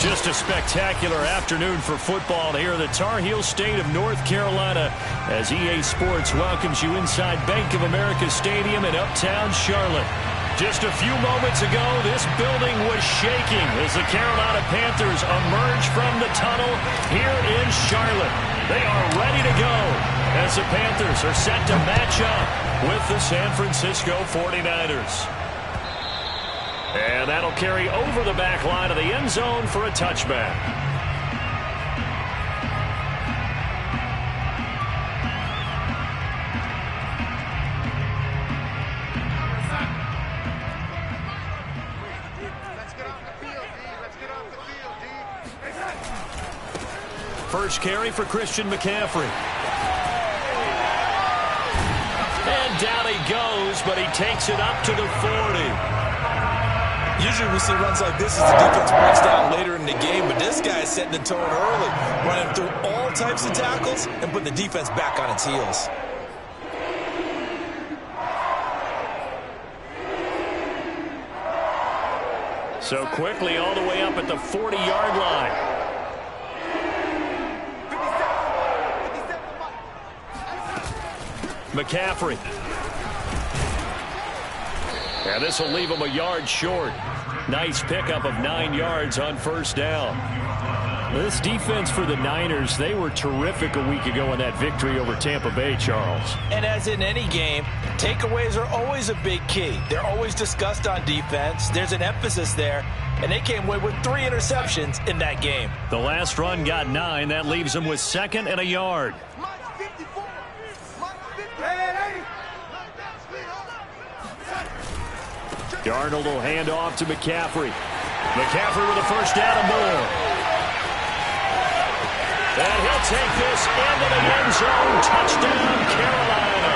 Just a spectacular afternoon for football here in the Tar Heel state of North Carolina as EA Sports welcomes you inside Bank of America Stadium in uptown Charlotte. Just a few moments ago, this building was shaking as the Carolina Panthers emerge from the tunnel here in Charlotte. They are ready to go as the Panthers are set to match up with the San Francisco 49ers. And that'll carry over the back line of the end zone for a touchback. First carry for Christian McCaffrey. And down he goes, but he takes it up to the 40. Usually we see runs like this as the defense breaks down later in the game, but this guy is setting the tone early, running through all types of tackles and putting the defense back on its heels. So quickly all the way up at the 40-yard line. McCaffrey. And this will leave him a yard short. Nice pickup of 9 yards on first down. This defense for the Niners, they were terrific a week ago in that victory over Tampa Bay, Charles. And as in any game, takeaways are always a big key. They're always discussed on defense. There's an emphasis there, and they came away with 3 interceptions in that game. The last run got 9. That leaves them with 2nd and a yard. Darnold will hand off to McCaffrey. McCaffrey with a first down and more. And he'll take this into the end zone. Touchdown, Carolina.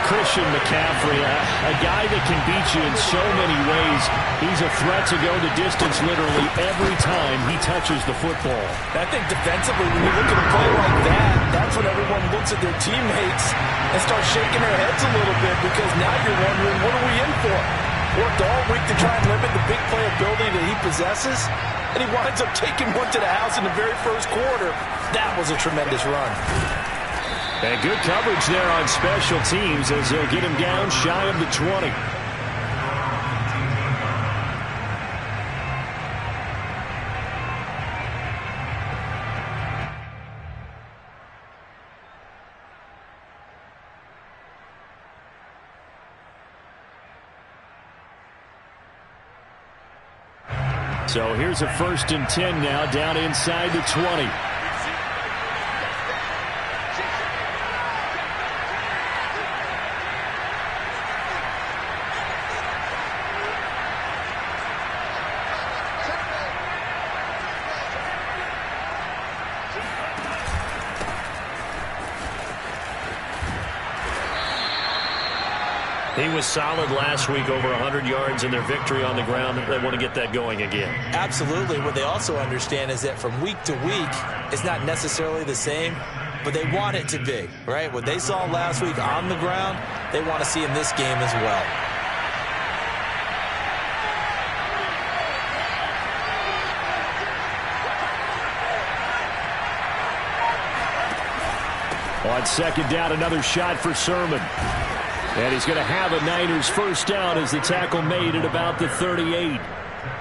Christian McCaffrey, a guy that can beat you in so many ways. He's a threat to go the distance literally every time he touches the football. I think defensively, when you look at a play like that, that's when everyone looks at their teammates and starts shaking their heads a little bit because now you're wondering, what are we in for? Worked all week to try and limit the big play ability that he possesses, and he winds up taking one to the house in the very first quarter. That was a tremendous run. And good coverage there on special teams as they'll get him down shy of the 20. So here's a 1st and 10 now, down inside the 20. He was solid last week, over 100 yards in their victory on the ground. They want to get that going again. Absolutely. What they also understand is that from week to week, it's not necessarily the same, but they want it to be, right? What they saw last week on the ground, they want to see in this game as well. On 2nd down, another shot for Sermon. And he's going to have a Niners first down as the tackle made at about the 38.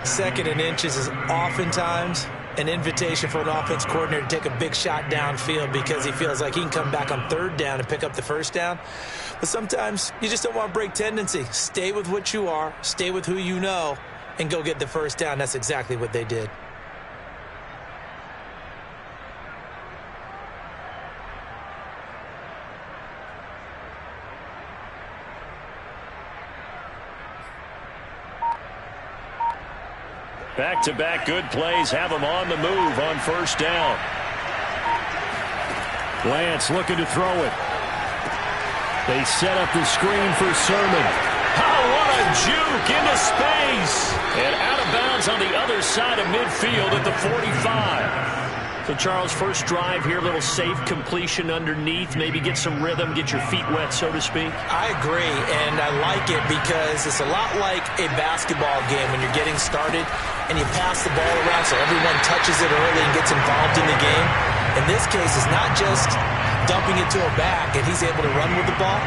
2nd and inches is oftentimes an invitation for an offense coordinator to take a big shot downfield because he feels like he can come back on 3rd down and pick up the first down. But sometimes you just don't want to break tendency. Stay with what you are, stay with who you know, and go get the first down. That's exactly what they did. Back-to-back good plays have them on the move on first down. Lance looking to throw it. They set up the screen for Sermon. Oh, what a juke into space. And out of bounds on the other side of midfield at the 45. So, Charles, first drive here, a little safe completion underneath, maybe get some rhythm, get your feet wet, so to speak. I agree, and I like it because it's a lot like a basketball game when you're getting started and you pass the ball around so everyone touches it early and gets involved in the game. In this case, it's not just dumping it to a back and he's able to run with the ball,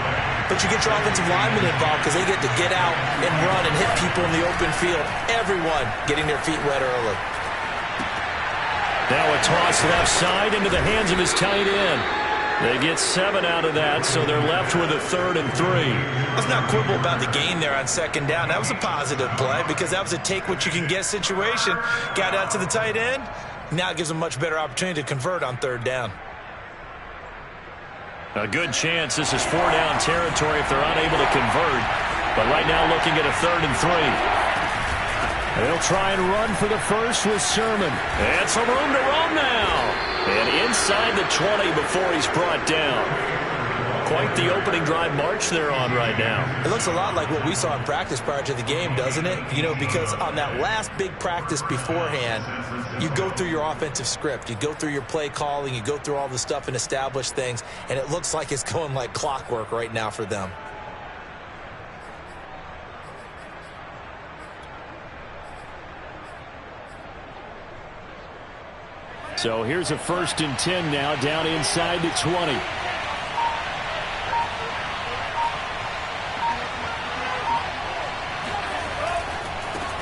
but you get your offensive linemen involved because they get to get out and run and hit people in the open field. Everyone getting their feet wet early. Now a toss left side into the hands of his tight end. They get 7 out of that, so they're left with a 3rd and 3. Let's not quibble about the gain there on 2nd down. That was a positive play because that was a take-what-you-can-get situation. Got out to the tight end. Now it gives them a much better opportunity to convert on 3rd down. A good chance this is 4-down territory if they're unable to convert. But right now looking at a 3rd and 3. They'll try and run for the first with Sermon. And some room to roam now. And inside the 20 before he's brought down. Quite the opening drive march they're on right now. It looks a lot like what we saw in practice prior to the game, doesn't it? You know, because on that last big practice beforehand, you go through your offensive script. You go through your play calling. You go through all the stuff and establish things. And it looks like it's going like clockwork right now for them. So here's a 1st and 10 now, down inside the 20.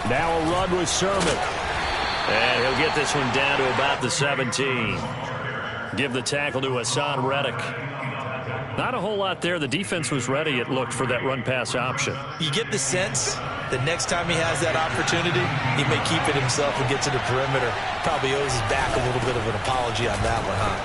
Now a run with Sermon. And he'll get this one down to about the 17. Give the tackle to Hassan Reddick. Not a whole lot there. The defense was ready, it looked, for that run-pass option. You get the sense that next time he has that opportunity, he may keep it himself and get to the perimeter. Probably owes his back a little bit of an apology on that one, huh?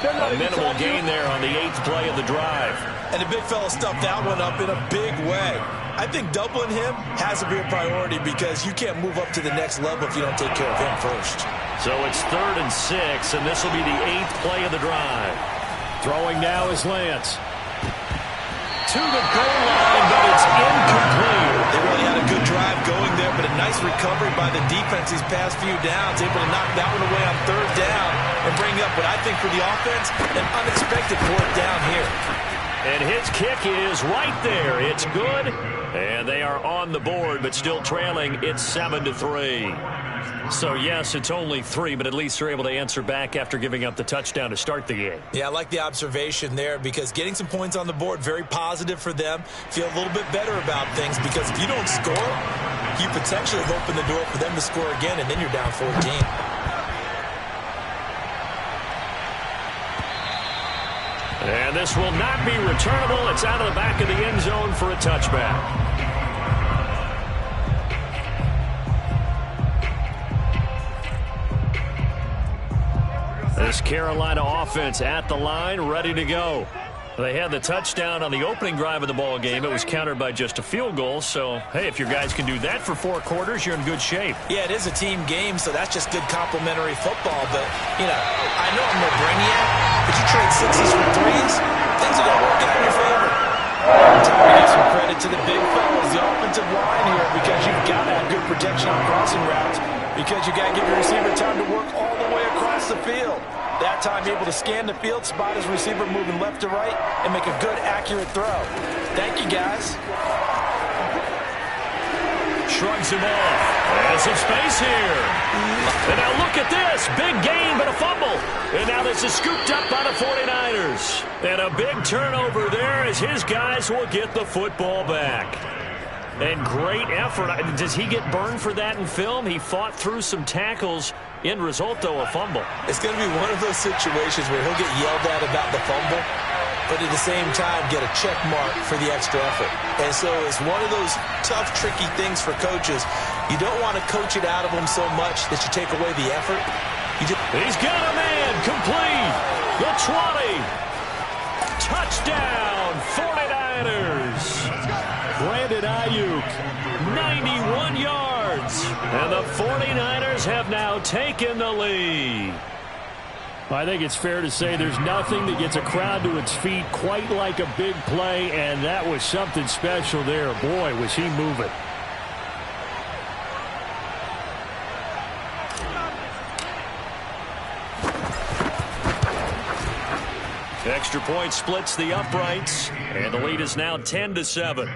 A minimal gain there on the 8th play of the drive. And the big fella stuffed that one up in a big way. I think doubling him has to be a priority because you can't move up to the next level if you don't take care of him first. So it's 3rd and 6, and this will be the 8th play of the drive. Throwing now is Lance. To the goal line, but it's incomplete. They really had a good drive going there, but a nice recovery by the defense these past few downs. Able to knock that one away on 3rd down and bring up what I think for the offense, an unexpected 4th down here. And his kick is right there. It's good. And they are on the board, but still trailing. It's 7-3. So, yes, it's only 3, but at least they're able to answer back after giving up the touchdown to start the game. Yeah, I like the observation there because getting some points on the board, very positive for them. Feel a little bit better about things because if you don't score, you potentially open the door for them to score again, and then you're down 14. And this will not be returnable. It's out of the back of the end zone for a touchback. This Carolina offense at the line, ready to go. They had the touchdown on the opening drive of the ball game. It was countered by just a field goal. So, hey, if your guys can do that for 4 quarters, you're in good shape. Yeah, it is a team game, so that's just good complementary football. But, you know, I know I'm no brainiac, but you trade 6s for 3s, things are going to work out in your favor. Time to give some credit to the big fellas, the offensive line here, because you've got to have good protection on crossing routes, because you got to give your receiver time to work all the way across the field. That time able to scan the field, spot his receiver moving left to right, and make a good, accurate throw. Thank you, guys. Shrugs him off. And some space here. And now look at this. Big gain, but a fumble. And now this is scooped up by the 49ers. And a big turnover there as his guys will get the football back. And great effort. Does he get burned for that in film? He fought through some tackles. End result, though, a fumble. It's going to be one of those situations where he'll get yelled at about the fumble, but at the same time get a check mark for the extra effort. And so it's one of those tough, tricky things for coaches. You don't want to coach it out of them so much that you take away the effort. He's got a man complete. The 20. Touchdown, 49ers. Brandon Ayuk, 91 yards. And the 49ers have now taken the lead. I think it's fair to say there's nothing that gets a crowd to its feet quite like a big play, and that was something special there. Boy, was he moving. extra point splits the uprights, and the lead is now 10-7.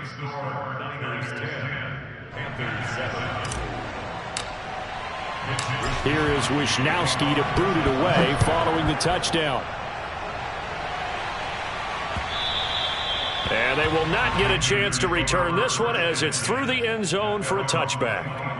Here is Wisnowski to boot it away following the touchdown. And they will not get a chance to return this one as it's through the end zone for a touchback.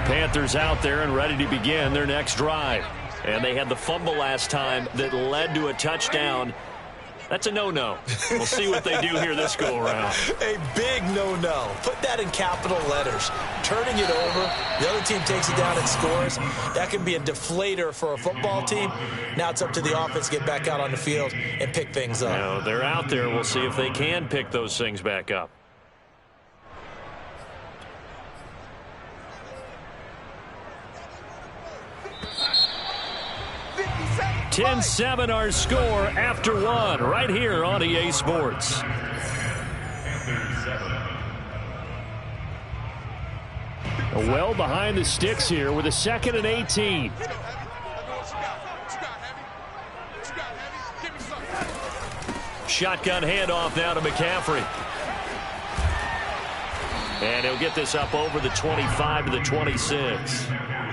Panthers out there and ready to begin their next drive. And they had the fumble last time that led to a touchdown. That's a no-no. We'll see what they do here this go-around. A big no-no. Put that in capital letters. Turning it over, the other team takes it down and scores. That can be a deflator for a football team. Now it's up to the offense to get back out on the field and pick things up. Now, they're out there. We'll see if they can pick those things back up. 10-7 our score after one right here on EA Sports. Well behind the sticks here with a 2nd and 18. Shotgun handoff now to McCaffrey. And he'll get this up over the 25 to the 26.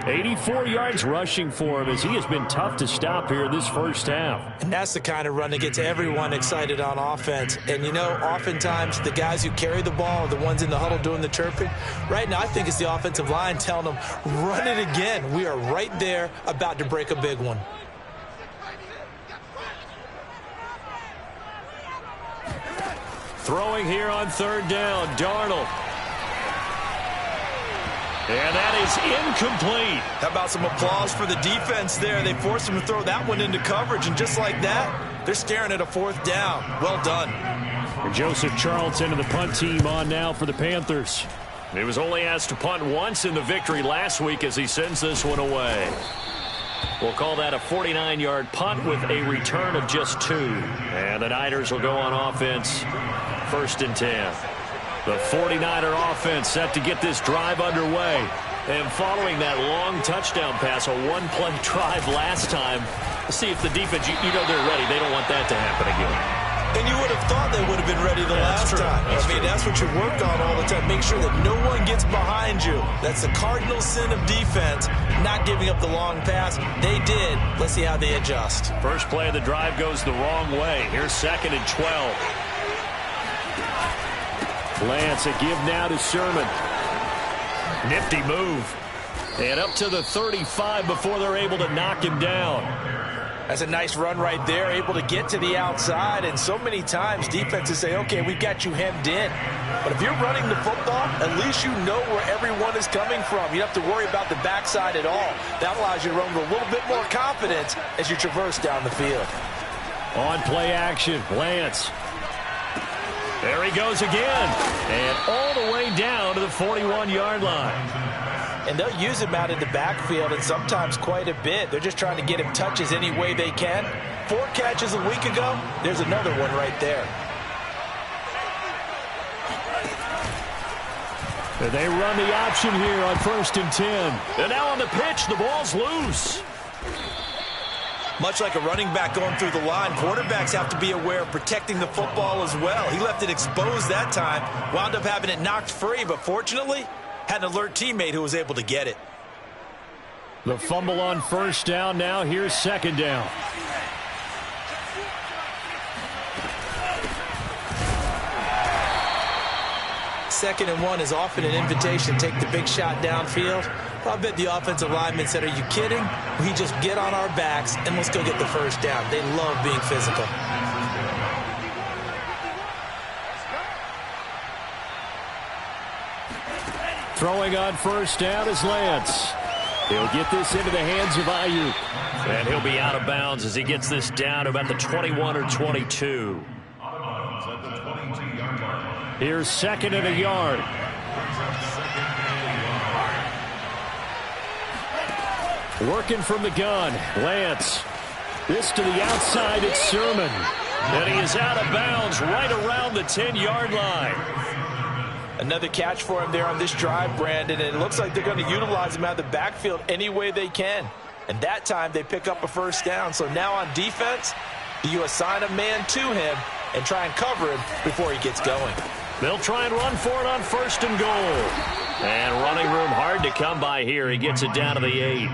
84 yards rushing for him as he has been tough to stop here this first half. And that's the kind of run that gets everyone excited on offense. And, you know, oftentimes the guys who carry the ball are the ones in the huddle doing the chirping. Right now, I think it's the offensive line telling them, run it again. We are right there about to break a big one. Throwing here on 3rd down, Darnold. And that is incomplete. How about some applause for the defense there? They forced him to throw that one into coverage, and just like that, they're staring at a 4th down. Well done. And Joseph Charlton and the punt team on now for the Panthers. He was only asked to punt once in the victory last week as he sends this one away. We'll call that a 49-yard punt with a return of just 2. And the Niners will go on offense, 1st and 10. The 49er offense set to get this drive underway. And following that long touchdown pass, a one-play drive last time, let's see if the defense, you know they're ready. They don't want that to happen again. And you would have thought they would have been ready the last time. That's what you work on all the time. Make sure that no one gets behind you. That's the cardinal sin of defense, not giving up the long pass. They did. Let's see how they adjust. First play of the drive goes the wrong way. Here's 2nd and 12. Lance, a give now to Sherman. Nifty move. And up to the 35 before they're able to knock him down. That's a nice run right there, able to get to the outside. And so many times defenses say, okay, we've got you hemmed in. But if you're running the football, at least you know where everyone is coming from. You don't have to worry about the backside at all. That allows you to run with a little bit more confidence as you traverse down the field. On play action, Lance. There he goes again. And all the way down to the 41-yard line. And they'll use him out in the backfield, and sometimes quite a bit. They're just trying to get him touches any way they can. 4 catches a week ago. There's another one right there. They run the option here on 1st and 10. And now on the pitch, the ball's loose. Much like a running back going through the line, quarterbacks have to be aware of protecting the football as well. He left it exposed that time, wound up having it knocked free, but fortunately, had an alert teammate who was able to get it. The fumble on 1st down. Now here's 2nd down. Second and 1 is often an invitation. Take the big shot downfield. I bet the offensive lineman said, are you kidding? We just get on our backs and let's go get the 1st down. They love being physical. Throwing on 1st down is Lance. He'll get this into the hands of Ayuk. And he'll be out of bounds as he gets this down to about the 21 or 22. Here's second and a yard. Working from the gun, Lance. This to the outside, it's Sermon. And he is out of bounds right around the 10-yard line. Another catch for him there on this drive, Brandon, and it looks like they're going to utilize him out of the backfield any way they can. And that time they pick up a first down. So now on defense, you assign a man to him and try and cover him before he gets going. They'll try and run for it on first and goal. And running room hard to come by here. He gets it down to the 8.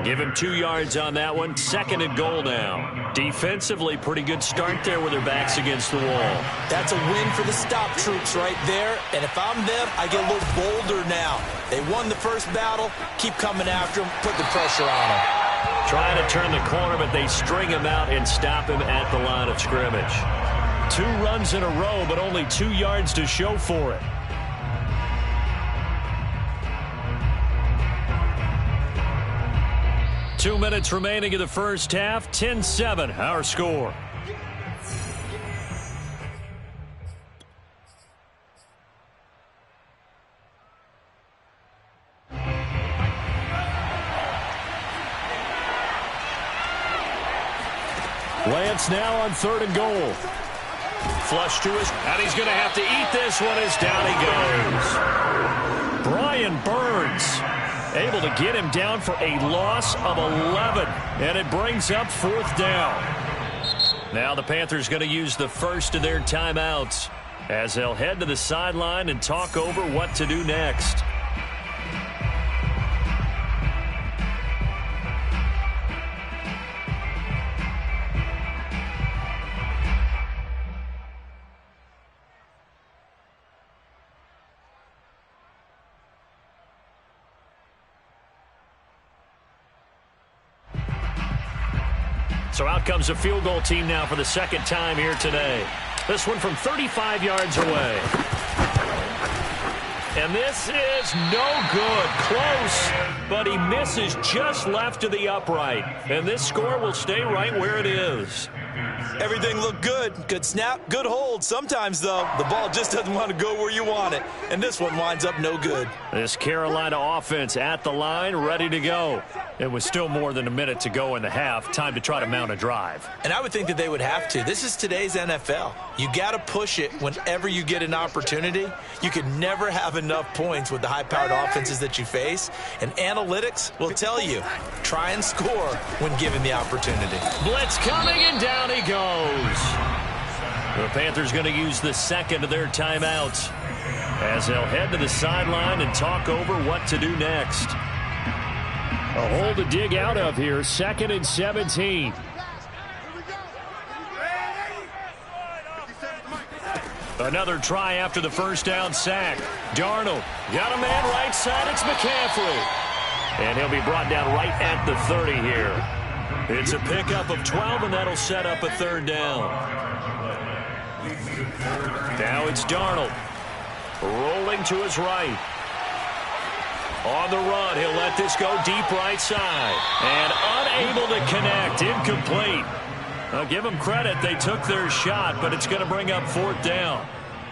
Give him 2 yards on that one. Second and goal now. Defensively, pretty good start there with their backs against the wall. That's a win for the stop troops right there. And if I'm them, I get a little bolder now. They won the first battle. Keep coming after him. Put the pressure on him. Trying to turn the corner, but they string him out and stop him at the line of scrimmage. 2 runs in a row, but only 2 yards to show for it. Two minutes remaining in the first half. 10-7, our score. Lance now on third and goal. Flush to his, and he's going to have to eat this one as down he goes. Brian Burns able to get him down for a loss of 11, and it brings up fourth down. Now the Panthers going to use the first of their timeouts as they'll head to the sideline and talk over what to do next. So out comes a field goal team now for the second time here today. This one from 35 yards away. And this is no good. Close, but he misses just left of the upright. And this score will stay right where it is. Everything looked good. Good snap, good hold. Sometimes, though, the ball just doesn't want to go where you want it. And this one winds up no good. This Carolina offense at the line, ready to go. It was still more than a minute to go in the half. Time to try to mount a drive. And I would think that they would have to. This is today's NFL. You got to push it whenever you get an opportunity. You can never have enough points with the high-powered offenses that you face. And analytics will tell you, try and score when given the opportunity. Blitz coming, and down he goes. The Panthers going to use the second of their timeouts as they'll head to the sideline and talk over what to do next. A hole to dig out of here. 2nd and 17. Another try after the first down sack. Darnold got a man right side. It's McCaffrey. And he'll be brought down right at the 30 here. It's a pickup of 12, and that'll set up a third down. Now it's Darnold. Rolling to his right. On the run, he'll let this go deep right side. And unable to connect, incomplete. I'll give them credit, they took their shot, but it's going to bring up fourth down.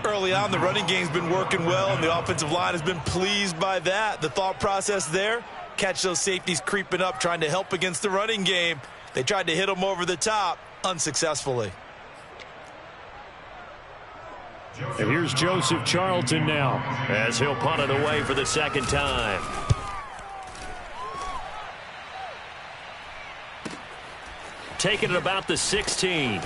Early on, the running game's been working well, and the offensive line has been pleased by that. The thought process there, catch those safeties creeping up, trying to help against the running game. They tried to hit them over the top, unsuccessfully. And here's Joseph Charlton now as he'll punt it away for the second time. Taking it about the 16.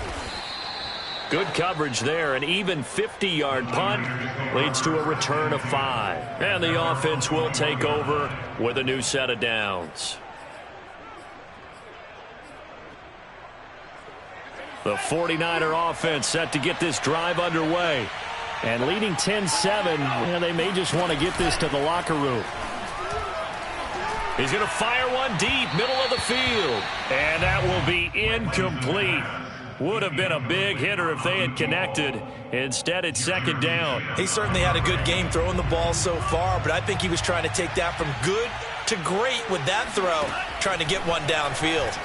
Good coverage there. An even 50-yard punt leads to a return of 5. And the offense will take over with a new set of downs. The 49er offense set to get this drive underway. And leading 10-7, they may just want to get this to the locker room. He's going to fire one deep, middle of the field. And that will be incomplete. Would have been a big hitter if they had connected. Instead, it's second down. He certainly had a good game throwing the ball so far, but I think he was trying to take that from good to great with that throw, trying to get one downfield.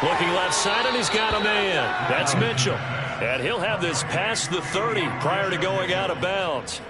Looking left side, and he's got a man. That's Mitchell. And he'll have this past the 30 prior to going out of bounds.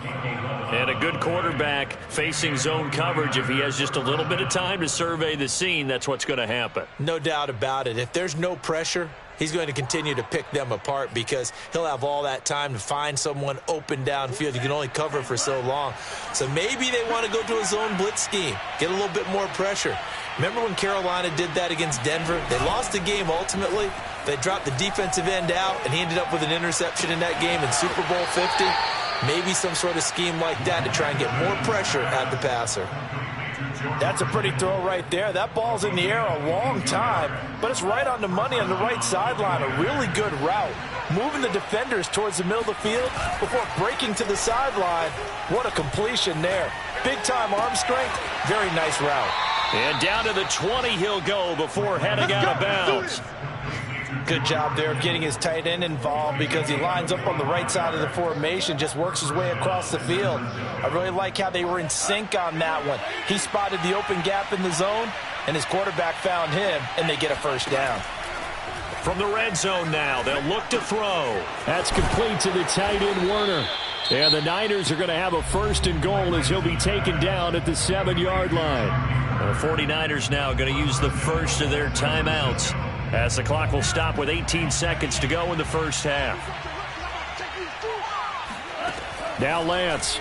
And a good quarterback facing zone coverage. If he has just a little bit of time to survey the scene, that's what's going to happen. No doubt about it. If there's no pressure, he's going to continue to pick them apart because he'll have all that time to find someone open downfield. You can only cover for so long. So maybe they want to go to a zone blitz scheme, get a little bit more pressure. Remember when Carolina did that against Denver? They lost the game ultimately. They dropped the defensive end out, and he ended up with an interception in that game in Super Bowl 50. Maybe some sort of scheme like that to try and get more pressure at the passer. That's a pretty throw right there. That ball's in the air a long time, but it's right on the money on the right sideline. A really good route. Moving the defenders towards the middle of the field before breaking to the sideline. What a completion there. Big-time arm strength. Very nice route. And down to the 20 he'll go before heading out of bounds. Good job there of getting his tight end involved because he lines up on the right side of the formation, just works his way across the field. I really like how they were in sync on that one. He spotted the open gap in the zone, and his quarterback found him, and they get a first down. From the red zone now, they'll look to throw. That's complete to the tight end, Werner. And the Niners are going to have a first and goal as he'll be taken down at the 7-yard line. The 49ers now going to use the first of their timeouts as the clock will stop with 18 seconds to go in the first half. Now Lance.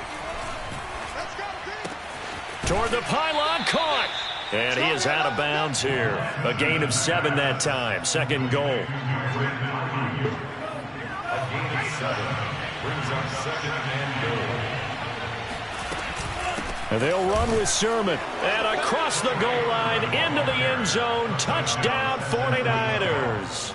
Toward the pylon, caught. And he is out of bounds here. A gain of 7 that time. Second goal. A gain of 7 brings up second and goal. They'll run with Sermon. And across the goal line, into the end zone. Touchdown, 49ers.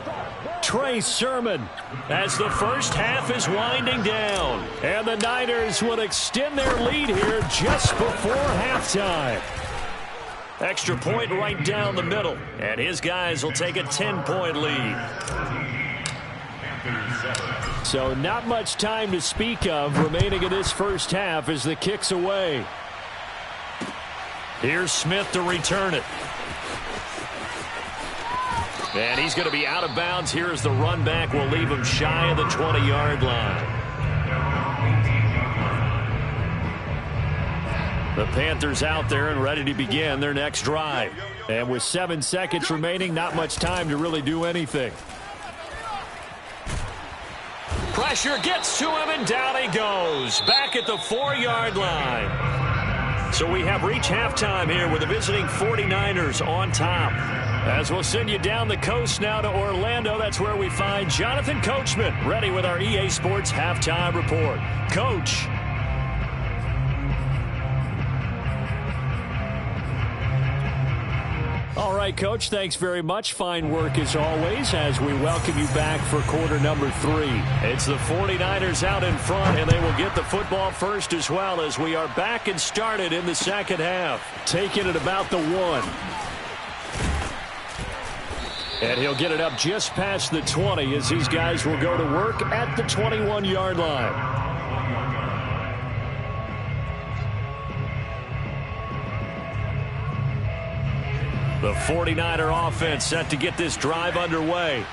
Trey Sermon as the first half is winding down. And the Niners will extend their lead here just before halftime. Extra point right down the middle. And his guys will take a 10-point lead. So not much time to speak of remaining in this first half as the kick's away. Here's Smith to return it. And he's going to be out of bounds here as the run back will leave him shy of the 20-yard line. The Panthers out there and ready to begin their next drive. And with 7 seconds remaining, not much time to really do anything. Pressure gets to him, and down he goes. Back at the 4-yard line. So we have reached halftime here with the visiting 49ers on top. As we'll send you down the coast now to Orlando, that's where we find Jonathan Coachman ready with our EA Sports Halftime Report. Coach. All right, Coach, thanks very much. Fine work as always as we welcome you back for quarter number 3. It's the 49ers out in front, and they will get the football first as well as we are back and started in the second half. Taking it about the 1. And he'll get it up just past the 20 as these guys will go to work at the 21-yard line. The 49er offense set to get this drive underway.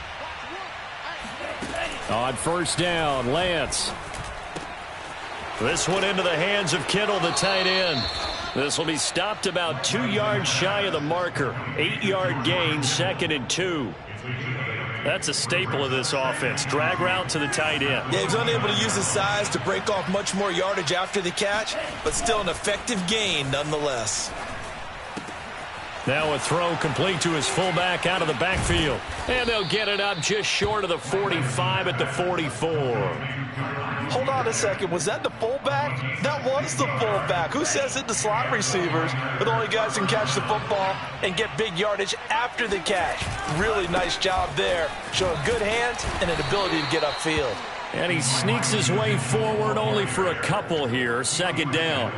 On first down, Lance. This one into the hands of Kittle, the tight end. This will be stopped about 2 yards shy of the marker. 8-yard gain, 2nd and 2. That's a staple of this offense. Drag route to the tight end. Yeah, he's unable to use his size to break off much more yardage after the catch, but still an effective gain nonetheless. Now a throw complete to his fullback out of the backfield. And they'll get it up just short of the 45 at the 44. Hold on a second. Was that the fullback? That was the fullback. Who says it? The slot receivers are the only guys who can catch the football and get big yardage after the catch. Really nice job there. Showing good hands and an ability to get upfield. And he sneaks his way forward only for a couple here. 2nd down.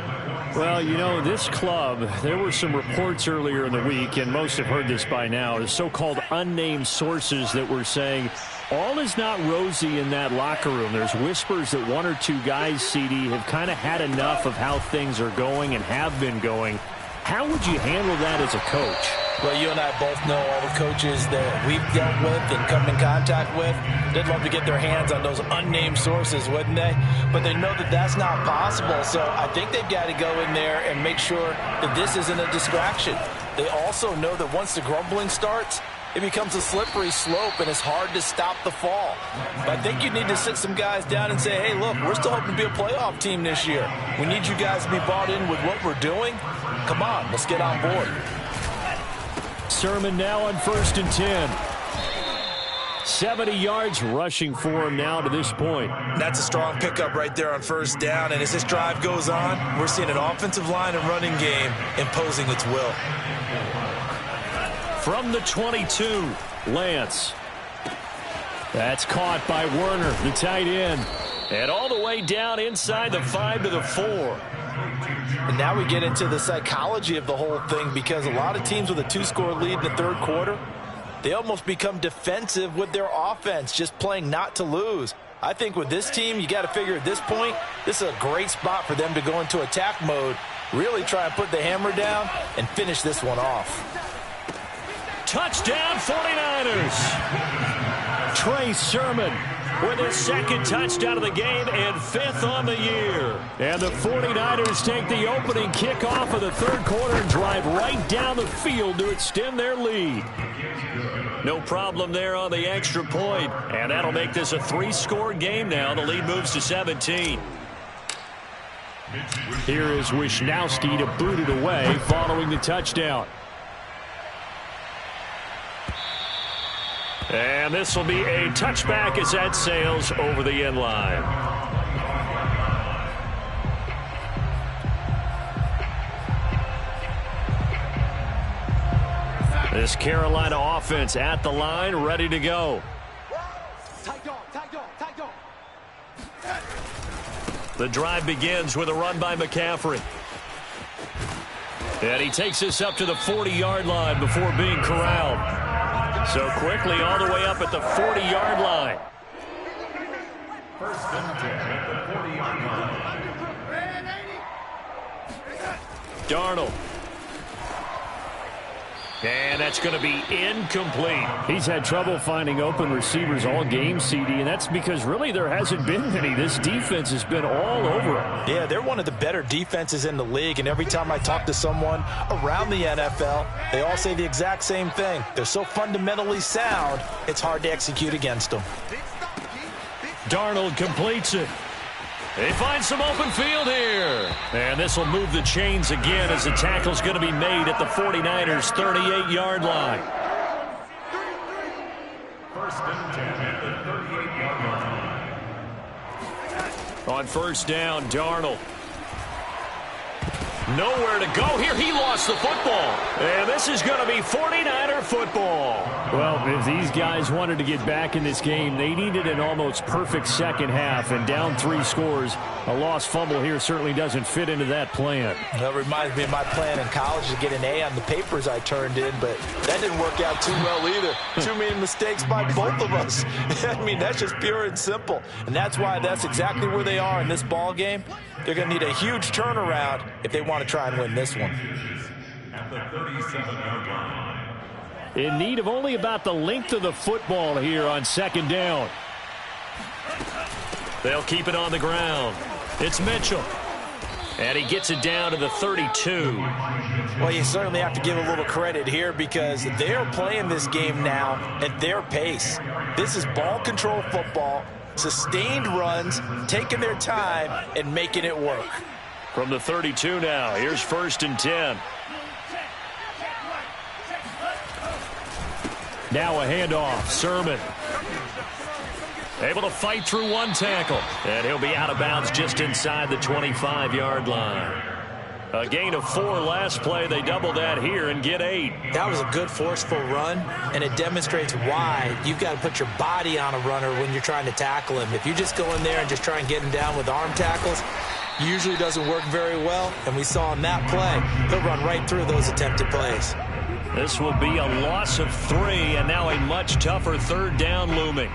Well, you know, this club, there were some reports earlier in the week, and most have heard this by now, the so-called unnamed sources that were saying all is not rosy in that locker room. There's whispers that 1 or 2 guys, CD, have kind of had enough of how things are going and have been going. How would you handle that as a coach? Well, you and I both know all the coaches that we've dealt with and come in contact with. They'd love to get their hands on those unnamed sources, wouldn't they? But they know that that's not possible. So I think they've got to go in there and make sure that this isn't a distraction. They also know that once the grumbling starts, it becomes a slippery slope, and it's hard to stop the fall. But I think you need to sit some guys down and say, hey, look, we're still hoping to be a playoff team this year. We need you guys to be bought in with what we're doing. Come on, let's get on board. Sermon now on 1st and 10. 70 yards rushing for him now to this point. That's a strong pickup right there on 1st down. And as this drive goes on, we're seeing an offensive line and running game imposing its will. From the 22, Lance. That's caught by Werner, the tight end. And all the way down inside the 5 to the 4. And now we get into the psychology of the whole thing, because a lot of teams with a 2-score lead in the third quarter, they almost become defensive with their offense, just playing not to lose. I think with this team, you got to figure at this point, this is a great spot for them to go into attack mode, really try and put the hammer down and finish this one off. Touchdown 49ers. Trey Sermon with his 2nd touchdown of the game and 5th on the year. And the 49ers take the opening kickoff of the third quarter and drive right down the field to extend their lead. No problem there on the extra point. And that'll make this a 3-score game now. The lead moves to 17. Here is Wisnowski to boot it away following the touchdown. And this will be a touchback as that sails over the end line. This Carolina offense at the line, ready to go. The drive begins with a run by McCaffrey. And he takes this up to the 40-yard line before being corralled. So quickly all the way up at the 40-yard line. 1st and 10 at the 40-yard line. Darnold. And that's going to be incomplete. He's had trouble finding open receivers all game, CD, and that's because really there hasn't been many. This defense has been all over him. Yeah, they're one of the better defenses in the league, and every time I talk to someone around the NFL, they all say the exact same thing. They're so fundamentally sound, it's hard to execute against them. Darnold completes it. He finds some open field here. And this will move the chains again as the tackle's going to be made at the 49ers' 38-yard line. 1st and 10 at the 38-yard line. On 1st down, Darnold. Nowhere to go here. He lost the football. And this is going to be 49er football. Well, if these guys wanted to get back in this game, they needed an almost perfect second half. And down 3 scores, a lost fumble here certainly doesn't fit into that plan. That reminds me of my plan in college to get an A on the papers I turned in, but that didn't work out too well either. Too many mistakes by both of us. I mean, that's just pure and simple. And that's why that's exactly where they are in this ball game. They're going to need a huge turnaround if they want to try and win this one. At the 37-yard line. In need of only about the length of the football here on 2nd down. They'll keep it on the ground. It's Mitchell. And he gets it down to the 32. Well, you certainly have to give a little credit here because they're playing this game now at their pace. This is ball control football. Sustained runs, taking their time, and making it work. From the 32 now, here's 1st and 10. Now a handoff, Sermon. Able to fight through one tackle, and he'll be out of bounds just inside the 25-yard line. A gain of 4 last play. They double that here and get 8. That was a good forceful run, and it demonstrates why you've got to put your body on a runner when you're trying to tackle him. If you just go in there and just try and get him down with arm tackles, usually doesn't work very well, and we saw in that play, he'll run right through those attempted plays. This will be a loss of 3, and now a much tougher 3rd down looming.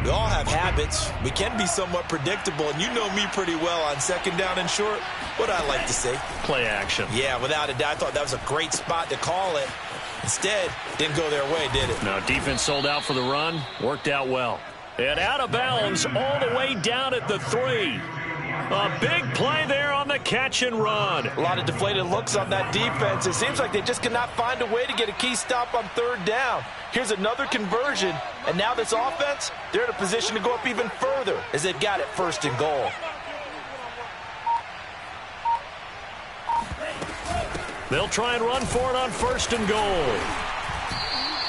We all have habits. We can be somewhat predictable, and you know me pretty well on second down and short. What I like to say? Play action. Yeah, without a doubt. I thought that was a great spot to call it. Instead, didn't go their way, did it? No, defense sold out for the run. Worked out well. And out of bounds all the way down at the 3. A big play there on the catch and run. A lot of deflated looks on that defense. It seems like they just cannot find a way to get a key stop on third down. Here's another conversion, and now this offense, they're in a position to go up even further as they've got it first and goal. They'll try and run for it on first and goal.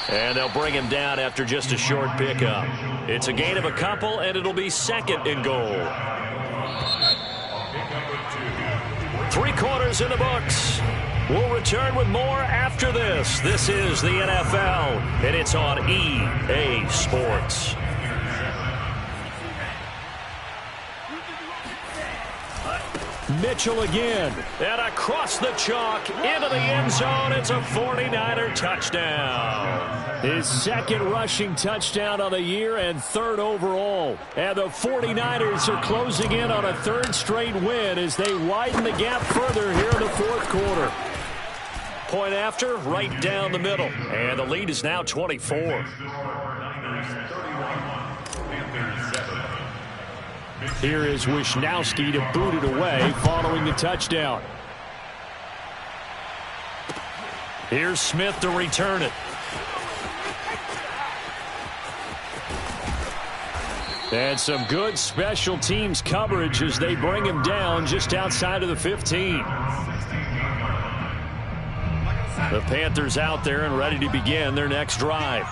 And they'll bring him down after just a short pickup. It's a gain of a couple, and it'll be second and goal. 3 quarters in the books. We'll return with more after this. This is the NFL, and it's on EA Sports. Mitchell again, and across the chalk into the end zone. It's a 49er touchdown. His second rushing touchdown of the year and third overall. And the 49ers are closing in on a third straight win as they widen the gap further here in the fourth quarter. Point after, right down the middle. And the lead is now 24. Here is Wisnowski to boot it away following the touchdown. Here's Smith to return it. And some good special teams coverage as they bring him down just outside of the 15. The Panthers out there and ready to begin their next drive.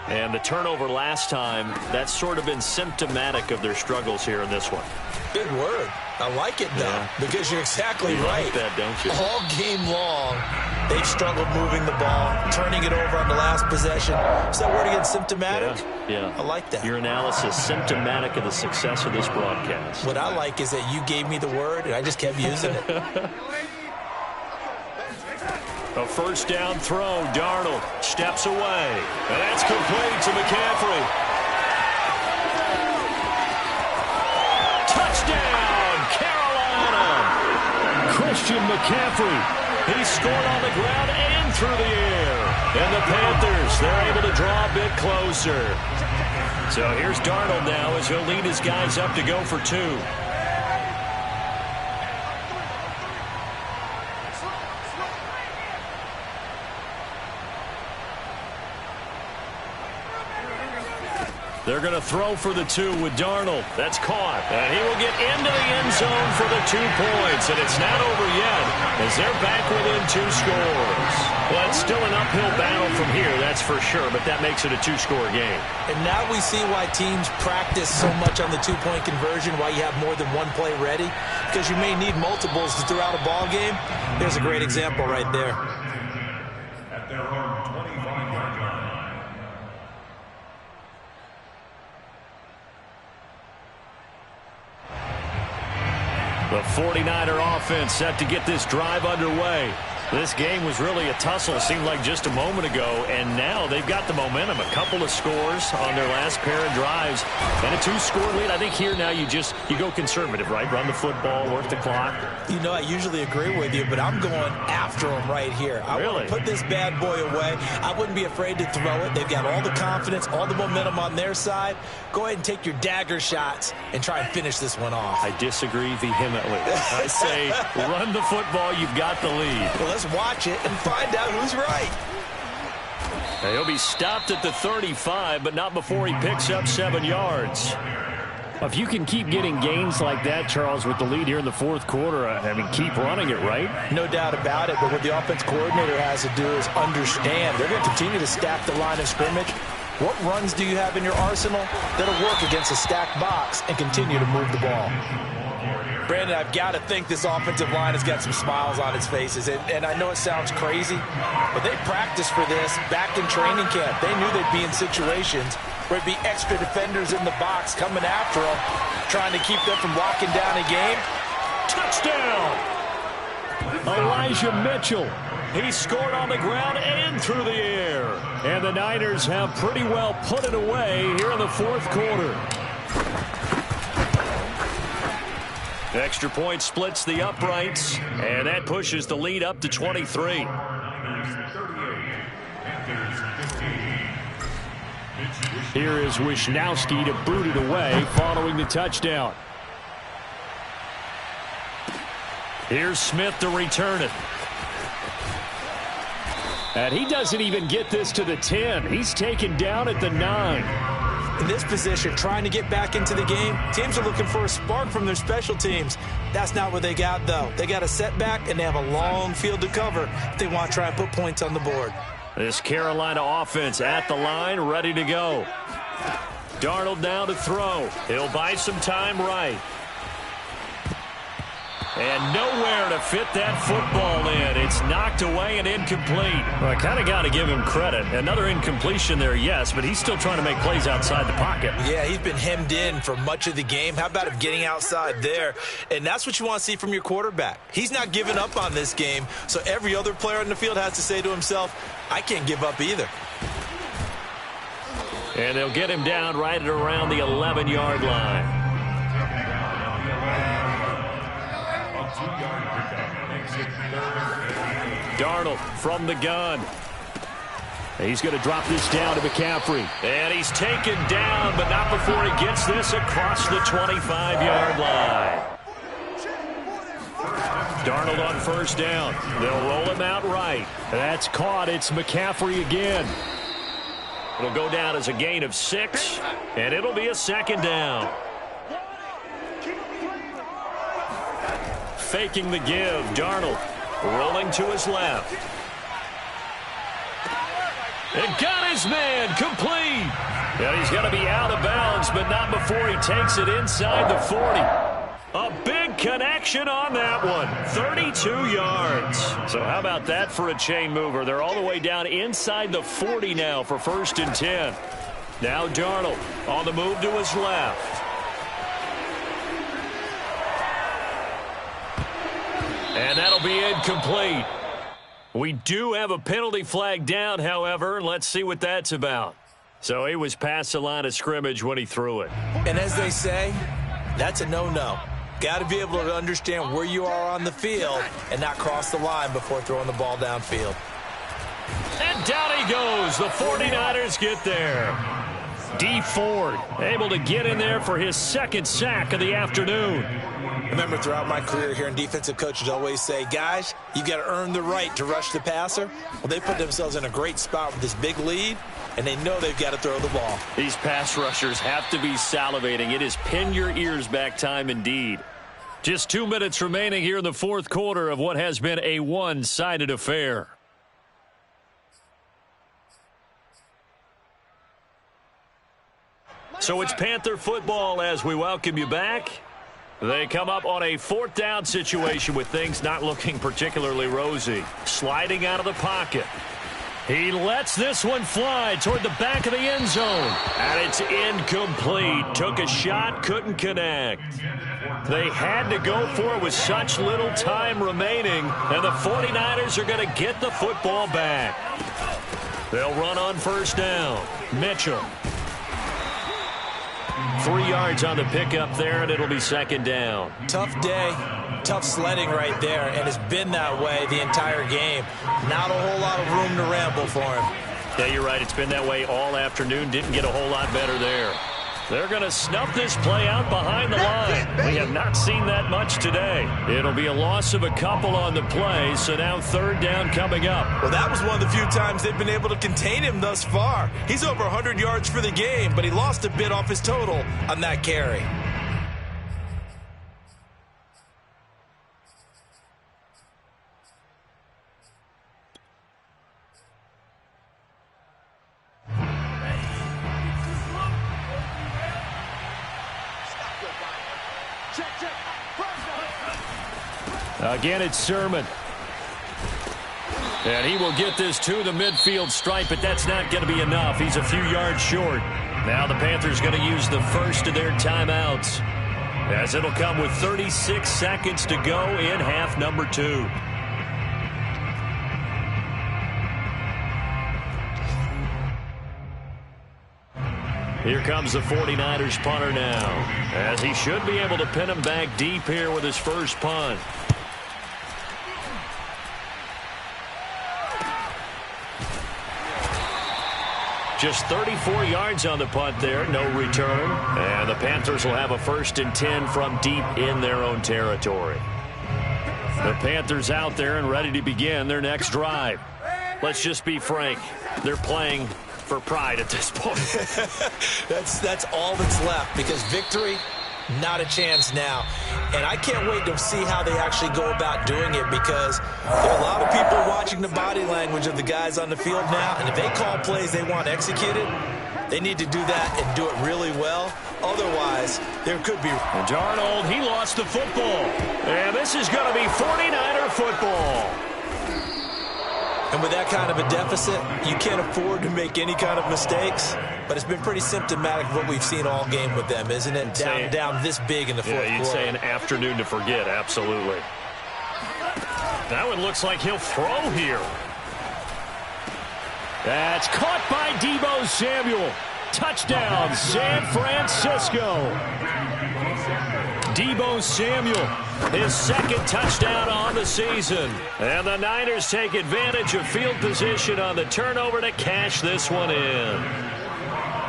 And the turnover last time, that's sort of been symptomatic of their struggles here in this one. Big word. I like it, though, because you're exactly right. Like that, don't you? All game long, they've struggled moving the ball, turning it over on the last possession. Is that word again, symptomatic? Yeah. I like that. Your analysis, symptomatic of the success of this broadcast. What I like is that you gave me the word, and I just kept using it. A first down throw. Darnold steps away. And that's complete to McCaffrey. Touchdown, Carolina! Christian McCaffrey. He scored on the ground and through the air. And the Panthers, they're able to draw a bit closer. So here's Darnold now as he'll lead his guys up to go for 2. They're going to throw for the 2 with Darnold. That's caught. And he will get into the end zone for the 2 points. And it's not over yet as they're back within 2 scores. Well, it's still an uphill battle from here, that's for sure. But that makes it a 2-score game. And now we see why teams practice so much on the 2-point conversion, why you have more than one play ready. Because you may need multiples to throw out a ball game. There's a great example right there. At their own 25-yard line. The 49er offense set to get this drive underway. This game was really a tussle, seemed like just a moment ago, and now they've got the momentum. A couple of scores on their last pair of drives, and a 2-score lead. I think here now you go conservative, right? Run the football, work the clock. You know, I usually agree with you, but I'm going after them right here. I want to put this bad boy away. I wouldn't be afraid to throw it. They've got all the confidence, all the momentum on their side. Go ahead and take your dagger shots and try and finish this one off. I disagree vehemently. I say run the football. You've got the lead. Well, let's watch it and find out who's right. He'll be stopped at the 35, but not before he picks up 7 yards. If you can keep getting gains like that, Charles, with the lead here in the fourth quarter, I mean, keep running it, right? No doubt about it, but what the offense coordinator has to do is understand. They're going to continue to stack the line of scrimmage. What runs do you have in your arsenal that'll work against a stacked box and continue to move the ball? Brandon, I've got to think this offensive line has got some smiles on its faces. And I know it sounds crazy, but they practiced for this back in training camp. They knew they'd be in situations where it'd be extra defenders in the box coming after them, trying to keep them from locking down a game. Touchdown! Elijah Mitchell He scored on the ground and through the air. And the Niners have pretty well put it away here in the fourth quarter. Extra point splits the uprights, and that pushes the lead up to 23. Here is Wisnowski to boot it away following the touchdown. Here's Smith to return it. And he doesn't even get this to the 10. He's taken down at the 9. In this position, trying to get back into the game, teams are looking for a spark from their special teams. That's not what they got, though. They got a setback, and they have a long field to cover if they want to try and put points on the board. This Carolina offense at the line, ready to go. Darnold now to throw. He'll buy some time right. And nowhere to fit that football in. It's knocked away and incomplete. Well, I kind of got to give him credit. Another incompletion there, yes, but he's still trying to make plays outside the pocket. Yeah, he's been hemmed in for much of the game. How about him getting outside there? And that's what you want to see from your quarterback. He's not giving up on this game, so every other player on the field has to say to himself, I can't give up either. And they'll get him down right at around the 11-yard line. Darnold from the gun. He's going to drop this down to McCaffrey. And he's taken down, but not before he gets this across the 25-yard line. Darnold on first down. They'll roll him out right. That's caught. It's McCaffrey again. It'll go down as a gain of 6, and it'll be a second down. Faking the give. Darnold rolling to his left. And got his man complete. And he's going to be out of bounds, but not before he takes it inside the 40. A big connection on that one. 32 yards. So how about that for a chain mover? They're all the way down inside the 40 now for 1st and 10. Now Darnold on the move to his left. And that'll be incomplete. We do have a penalty flag down, however. Let's see what that's about. So he was past the line of scrimmage when he threw it. And as they say, that's a no-no. Got to be able to understand where you are on the field and not cross the line before throwing the ball downfield. And down he goes. The 49ers get there. D. Ford able to get in there for his 2nd sack of the afternoon. Remember, throughout my career here in defensive coaches always say, guys, you got to earn the right to rush the passer. Well, they put themselves in a great spot with this big lead, and they know they've got to throw the ball. These pass rushers have to be salivating. It is pin your ears back time indeed. Just 2 minutes remaining here in the fourth quarter of what has been a one-sided affair. So it's Panther football as we welcome you back. They come up on a 4th down situation with things not looking particularly rosy. Sliding out of the pocket. He lets this one fly toward the back of the end zone. And it's incomplete. Took a shot, couldn't connect. They had to go for it with such little time remaining. And the 49ers are going to get the football back. They'll run on first down. Mitchell. 3 yards on the pickup there, and it'll be 2nd down. Tough day, tough sledding right there, and it's been that way the entire game. Not a whole lot of room to ramble for him. Yeah, you're right. It's been that way all afternoon. Didn't get a whole lot better there. They're going to snuff this play out behind the line. We have not seen that much today. It'll be a loss of a couple on the play, so now 3rd down coming up. Well, that was one of the few times they've been able to contain him thus far. He's over 100 yards for the game, but he lost a bit off his total on that carry. Again, it's Sermon. And he will get this to the midfield stripe, but that's not going to be enough. He's a few yards short. Now the Panthers going to use the first of their timeouts, as it'll come with 36 seconds to go in half number 2. Here comes the 49ers punter now, as he should be able to pin him back deep here with his first punt. Just 34 yards on the punt there, no return. And the Panthers will have a 1st and 10 from deep in their own territory. The Panthers out there and ready to begin their next drive. Let's just be frank, they're playing for pride at this point. That's all that's left, because victory, not a chance now. And I can't wait to see how they actually go about doing it, because there are a lot of people watching the body language of the guys on the field now, and if they call plays they want executed, they need to do that and do it really well. Otherwise, there could be... And Darnold, he lost the football. And this is going to be 49er football. And with that kind of a deficit, you can't afford to make any kind of mistakes. But it's been pretty symptomatic of what we've seen all game with them, isn't it? Down this big in the fourth quarter. You'd say an afternoon to forget, absolutely. That one looks like he'll throw here. That's caught by Deebo Samuel. Touchdown, San Francisco. Deebo Samuel, his 2nd touchdown on the season. And the Niners take advantage of field position on the turnover to cash this one in.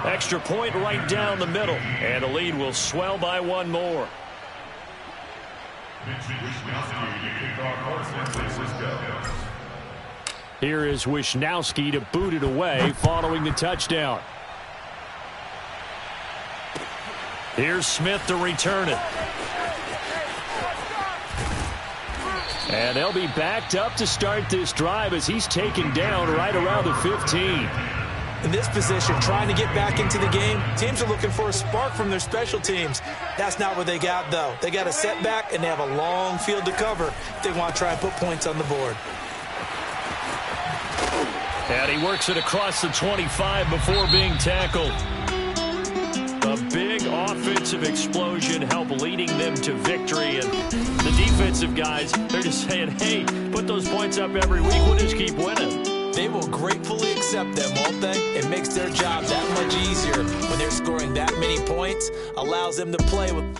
Extra point right down the middle. And the lead will swell by one more. Here is Wishnowsky to boot it away following the touchdown. Here's Smith to return it. And they'll be backed up to start this drive as he's taken down right around the 15. In this position, trying to get back into the game, teams are looking for a spark from their special teams. That's not what they got, though. They got a setback, and they have a long field to cover if they want to try and put points on the board. And he works it across the 25 before being tackled. A big offensive explosion helped leading them to victory. And the defensive guys, they're just saying, hey, put those points up every week. We'll just keep winning. They will gratefully accept them, won't they? It makes their job that much easier when they're scoring that many points. Allows them to play with...